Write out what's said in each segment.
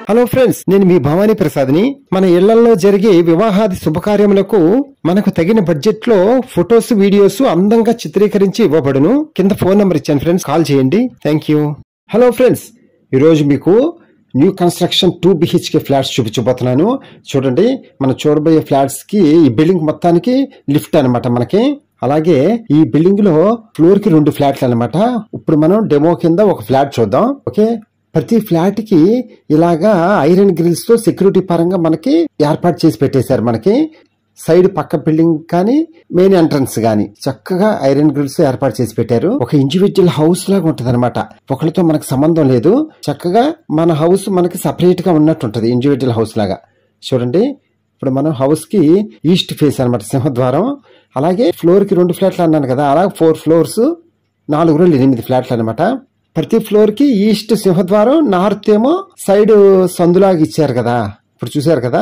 Hello friends, నేను మీ భవానీ ప్రసాద్ని. మన ఇళ్లలో జరిగే వివాహాది శుభకార్యములకు మనకు తగిన బడ్జెట్ లో ఫొటోస్, వీడియోస్ అందంగా చిత్రీకరించి ఇవ్వబడును. కింద ఫోన్ నంబర్ ఇచ్చాను ఫ్రెండ్స్, కాల్ చేయండి. Thank you. హలో ఫ్రెండ్స్, ఈరోజు మీకు న్యూ కన్స్ట్రక్షన్ 2 BHK ఫ్లాట్స్ చూపించబోతున్నాను. చూడండి, మనం చూడబోయే ఫ్లాట్స్ కి ఈ బిల్డింగ్ మొత్తానికి లిఫ్ట్ అనమాట మనకి. అలాగే ఈ బిల్డింగ్ లో ఫ్లోర్ కి 2 ఫ్లాట్లు అనమాట. ఇప్పుడు మనం డెమో కింద ఒక ఫ్లాట్ చూద్దాం. ఓకే, ప్రతి ఫ్లాట్ కి ఇలాగా ఐరన్ గ్రిల్స్ తో సెక్యూరిటీ పరంగా మనకి ఏర్పాటు చేసి పెట్టేశారు. మనకి సైడ్ పక్క బిల్డింగ్ కానీ మెయిన్ ఎంట్రన్స్ గానీ చక్కగా ఐరన్ గ్రిల్స్ ఏర్పాటు చేసి పెట్టారు. ఒక ఇండివిజువల్ హౌస్ లాగా ఉంటది అనమాట. ఒకరితో మనకు సంబంధం లేదు. చక్కగా మన హౌస్ మనకి సపరేట్ గా ఉన్నట్టు ఉంటది, ఇండివిజువల్ హౌస్ లాగా. చూడండి, ఇప్పుడు మనం హౌస్ కి ఈస్ట్ ఫేస్ అనమాట, సింహద్వారం. అలాగే ఫ్లోర్ కి 2 ఫ్లాట్లు అన్నాను కదా, అలా 4 ఫ్లోర్స్, 4 రోజులు 8 ఫ్లాట్లు అనమాట. ప్రతి ఫ్లోర్ కి ఈస్ట్ సింహద్వారం, నార్త్ ఏమో సైడ్ సందులాగా ఇచ్చారు కదా, ఇప్పుడు చూసారు కదా,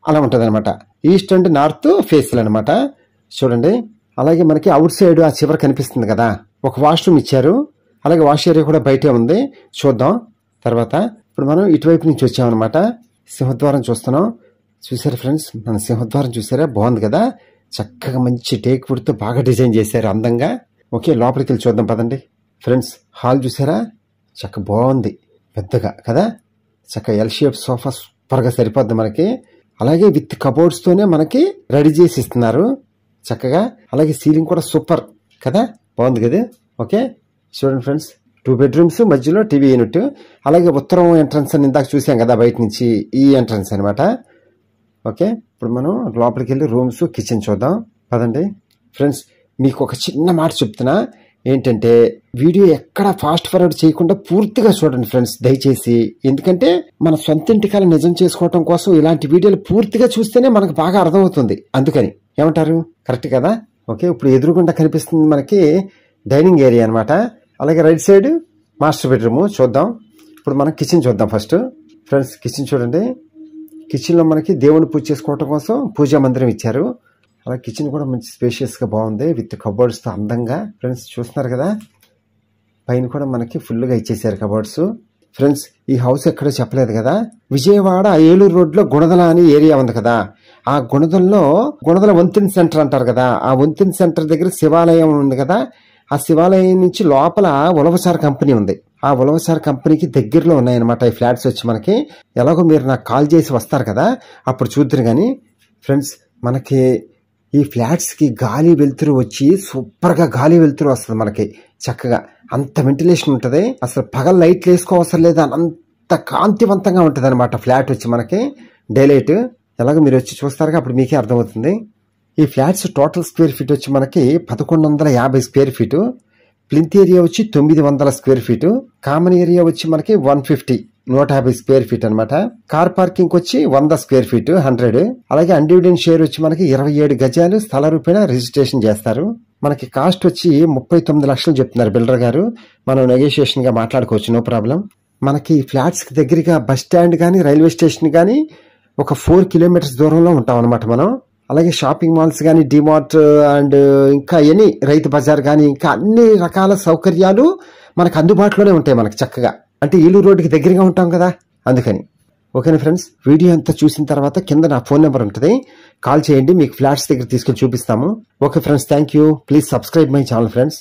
అలా ఉంటది అనమాట. ఈస్ట్ అండ్ నార్త్ ఫేస్లు అనమాట. చూడండి, అలాగే మనకి అవుట్ సైడ్ ఆ చివర కనిపిస్తుంది కదా, ఒక వాష్రూమ్ ఇచ్చారు. అలాగే వాష్ ఏరియా కూడా బయటే ఉంది, చూద్దాం తర్వాత. ఇప్పుడు మనం ఇటువైపు నుంచి వచ్చామన్నమాట, సింహద్వారం చూస్తున్నాం. చూసారు ఫ్రెండ్స్, మన సింహద్వారం చూసారా, బాగుంది కదా, చక్కగా మంచి టేక్ వుడ్ తో బాగా డిజైన్ చేశారు అందంగా. ఓకే, లోపలికి వెళ్ళి చూద్దాం పదండి. ఫ్రెండ్స్, హాల్ చూసారా, చక్క బాగుంది, పెద్దగా కదా, చక్క ఎల్ షేప్ సోఫా సూపర్ గా సరిపోద్ది మనకి. అలాగే విత్ కబోర్డ్స్ తోనే మనకి రెడీ చేసి ఇస్తున్నారు చక్కగా. అలాగే సీలింగ్ కూడా సూపర్ కదా, బాగుంది కదా. ఓకే, చూడండి ఫ్రెండ్స్, 2 బెడ్రూమ్స్, మధ్యలో టీవీ యూనిట్. అలాగే ఉత్తరం ఎంట్రన్స్ అని ఇందాక చూసాం కదా బయట నుంచి, ఈ ఎంట్రన్స్ అనమాట. ఓకే, ఇప్పుడు మనం లోపలికి వెళ్ళి రూమ్స్, కిచెన్ చూద్దాం పదండి. ఫ్రెండ్స్, మీకు ఒక చిన్న మాట చెప్తున్నా ఏంటంటే, వీడియో ఎక్కడ ఫాస్ట్ ఫార్వర్డ్ చేయకుండా పూర్తిగా చూడండి ఫ్రెండ్స్ దయచేసి. ఎందుకంటే మన సొంత ఇంటికాల నిజం చేసుకోవటం కోసం ఇలాంటి వీడియోలు పూర్తిగా చూస్తేనే మనకు బాగా అర్థమవుతుంది. అందుకని ఏమంటారు, కరెక్ట్ కదా. ఓకే, ఇప్పుడు ఎదురుగుండా కనిపిస్తుంది మనకి డైనింగ్ ఏరియా అనమాట. అలాగే రైట్ సైడ్ మాస్టర్ బెడ్రూమ్ చూద్దాం. ఇప్పుడు మనం కిచెన్ చూద్దాం ఫస్ట్. ఫ్రెండ్స్, కిచెన్ చూడండి, కిచెన్ లో మనకి దేవుని పూజ చేసుకోవటం కోసం పూజా మందిరం ఇచ్చారు. అలా కిచెన్ కూడా మంచి స్పేషియస్ గా బాగుంది, విత్ కబోర్డ్స్ తో అందంగా. ఫ్రెండ్స్ చూస్తున్నారు కదా, పైన కూడా మనకి ఫుల్ గా ఇచ్చేసారు కబోర్డ్స్. ఫ్రెండ్స్, ఈ హౌస్ ఎక్కడో చెప్పలేదు కదా, విజయవాడ ఏలూరు రోడ్ లో గుణదల అని ఏరియా ఉంది కదా, ఆ గుణదల వంతెన సెంటర్ అంటారు కదా, ఆ వంతెన సెంటర్ దగ్గర శివాలయం ఉంది కదా, ఆ శివాలయం నుంచి లోపల ఉలవచార్ కంపెనీ ఉంది. ఆ ఉలవచార్ కంపెనీకి దగ్గరలో ఉన్నాయన్నమాట ఈ ఫ్లాట్స్ వచ్చి మనకి. ఎలాగో మీరు నాకు కాల్ చేసి వస్తారు కదా, అప్పుడు చూద్దరు గాని. ఫ్రెండ్స్, మనకి ఈ ఫ్లాట్స్ కి గాలి వెలుతురు వచ్చి సూపర్ గా గాలి వెలుతురు వస్తుంది మనకి చక్కగా. అంత వెంటిలేషన్ ఉంటది, అసలు పగల లైట్లు వేసుకోవసరం లేదు, అంత కాంతివంతంగా ఉంటది అనమాట ఫ్లాట్ వచ్చి మనకి డైలైట్. ఎలాగో మీరు వచ్చి చూస్తారుగా, అప్పుడు మీకే అర్థమవుతుంది. ఈ ఫ్లాట్స్ టోటల్ స్క్వేర్ ఫీట్ వచ్చి మనకి 1150 స్క్వేర్ ఫీటు. ప్లింత్ ఏరియా వచ్చి 900 స్క్వేర్ ఫీటు. కామన్ ఏరియా వచ్చి మనకి 150 స్క్వేర్ ఫీట్ అనమాట. కార్ పార్కింగ్ వచ్చి 100 స్క్వేర్ ఫీట్ 100. అలాగే అన్డివిడెంట్ షేర్ వచ్చి మనకి 27 గజాలు స్థల రూపేణా రిజిస్ట్రేషన్ చేస్తారు. మనకి కాస్ట్ వచ్చి 39 లక్షలు చెప్తున్నారు బిల్డర్ గారు. మనం నెగోషియేషన్ గా మాట్లాడుకోవచ్చు, నో ప్రాబ్లం. మనకి ఫ్లాట్స్ కి దగ్గరగా బస్ స్టాండ్ గానీ, రైల్వే స్టేషన్ గానీ ఒక 4 కిలోమీటర్స్ దూరంలో ఉంటాం అనమాట మనం. అలాగే షాపింగ్ మాల్స్ గానీ, డిమార్ట్ అండ్ ఇంకా ఎనీ రైతు బజార్ గానీ, ఇంకా అన్ని రకాల సౌకర్యాలు మనకు అందుబాటులోనే ఉంటాయి మనకి చక్కగా. అంటే ఏలూరు రోడ్డుకి దగ్గరగా ఉంటాం కదా, అందుకని. ఓకేనా ఫ్రెండ్స్, వీడియో అంతా చూసిన తర్వాత కింద నా ఫోన్ నెంబర్ ఉంటుంది, కాల్ చేయండి, మీకు ఫ్లాట్స్ దగ్గర తీసుకెళ్లి చూపిస్తాము. Okay friends, thank you. Please subscribe my channel friends.